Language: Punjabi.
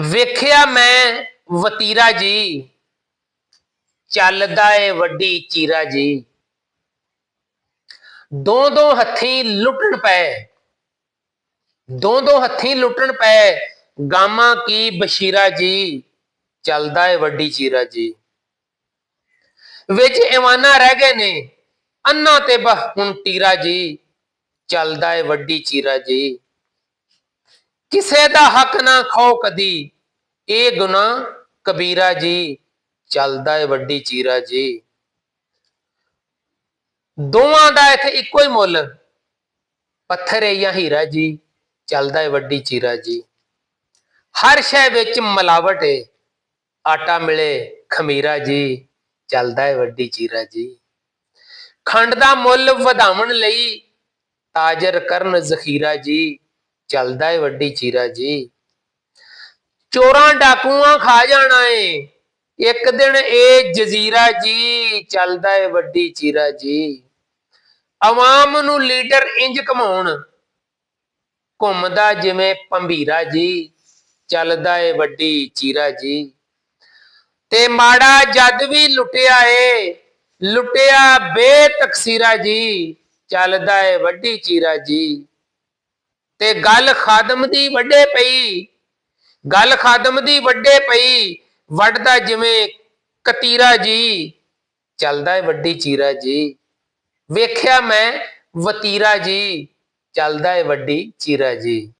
ਵੇਖਿਆ ਮੈਂ ਵਤੀਰਾ ਜੀ, ਚੱਲਦਾ ਏ ਵੱਡੀ ਚੀਰਾ ਜੀ। ਦੋ ਦੋ ਹੱਥੀਂ ਲੁੱਟਣ ਪਏ, ਦੋ ਦੋ ਹੱਥੀਂ ਲੁੱਟਣ ਪਏ, ਗਾਮਾ ਕੀ ਬਸ਼ੀਰਾ ਜੀ, ਚੱਲਦਾ ਏ ਵੱਡੀ ਚੀਰਾ ਜੀ। ਵਿੱਚ ਈਵਾਨਾ ਰਹਿ ਗਏ ਨੇ, ਅੰਨਾ ਤੇ ਬਹ ਹੁਣ ਟੀਰਾ ਜੀ, ਚੱਲਦਾ ਏ ਵੱਡੀ ਚੀਰਾ ਜੀ। ਕਿਸੇ ਦਾ ਹੱਕ ਨਾ ਖਾਓ ਕਦੀ, ਇਹ ਗੁਨਾਹ ਕਬੀਰਾ ਜੀ, ਚੱਲਦਾ ਏ ਵੱਡੀ ਚੀਰਾ ਜੀ। ਦੋਵਾਂ ਦਾ ਇੱਥੇ ਇੱਕੋ ਹੀ ਮੁੱਲ, ਪੱਥਰ ਏ ਜਾਂ ਹੀਰਾ ਜੀ, ਚੱਲਦਾ ਏ ਵੱਡੀ ਚੀਰਾ ਜੀ। ਹਰ ਸ਼ੈ ਵਿੱਚ ਮਿਲਾਵਟ ਏ, ਆਟਾ ਮਿਲੇ ਖਮੀਰਾ ਜੀ, ਚੱਲਦਾ ਏ ਵੱਡੀ ਚੀਰਾ ਜੀ। ਖੰਡ ਦਾ ਮੁੱਲ ਵਧਾਉਣ ਲਈ ਤਾਜਰ ਕਰਨ ਜ਼ਖੀਰਾ ਜੀ, ਚੱਲਦਾ ਏ ਵੱਡੀ ਚੀਰਾ ਜੀ। ਚੋਰਾਂ ਡਾਕੂਆਂ ਖਾ ਜਾਣਾ ਏ ਇੱਕ ਦਿਨ ਇਹ ਜਜ਼ੀਰਾ ਜੀ, ਚੱਲਦਾ ਏ ਵੱਡੀ ਚੀਰਾ ਜੀ। ਆਵਾਮ ਨੂੰ ਲੀਡਰ ਇੰਜ ਘਮਾਉਣ, ਘੁੰਮਦਾ ਜਿਵੇਂ ਭੰਬੀਰਾ ਜੀ, ਚੱਲਦਾ ਏ ਵੱਡੀ ਚੀਰਾ ਜੀ। ਤੇ ਮਾੜਾ ਜਦ ਵੀ ਲੁੱਟਿਆ ਏ, ਲੁੱਟਿਆ ਬੇਤਕਸੀਰਾ ਜੀ, ਚੱਲਦਾ ਏ ਵੱਡੀ ਚੀਰਾ ਜੀ। ਤੇ ਗੱਲ ਖਾਦਮ ਦੀ ਵੱਡੇ ਪਈ, ਗੱਲ ਖਾਦਮ ਦੀ ਵੱਡੇ ਪਈ, ਵੱਢਦਾ ਜਿਵੇਂ ਕਤੀਰਾ ਜੀ, ਚੱਲਦਾ ਏ ਵੱਡੀ ਚੀਰਾ ਜੀ। ਵੇਖਿਆ ਮੈਂ ਵਤੀਰਾ ਜੀ, ਚੱਲਦਾ ਏ ਵੱਡੀ ਚੀਰਾ ਜੀ।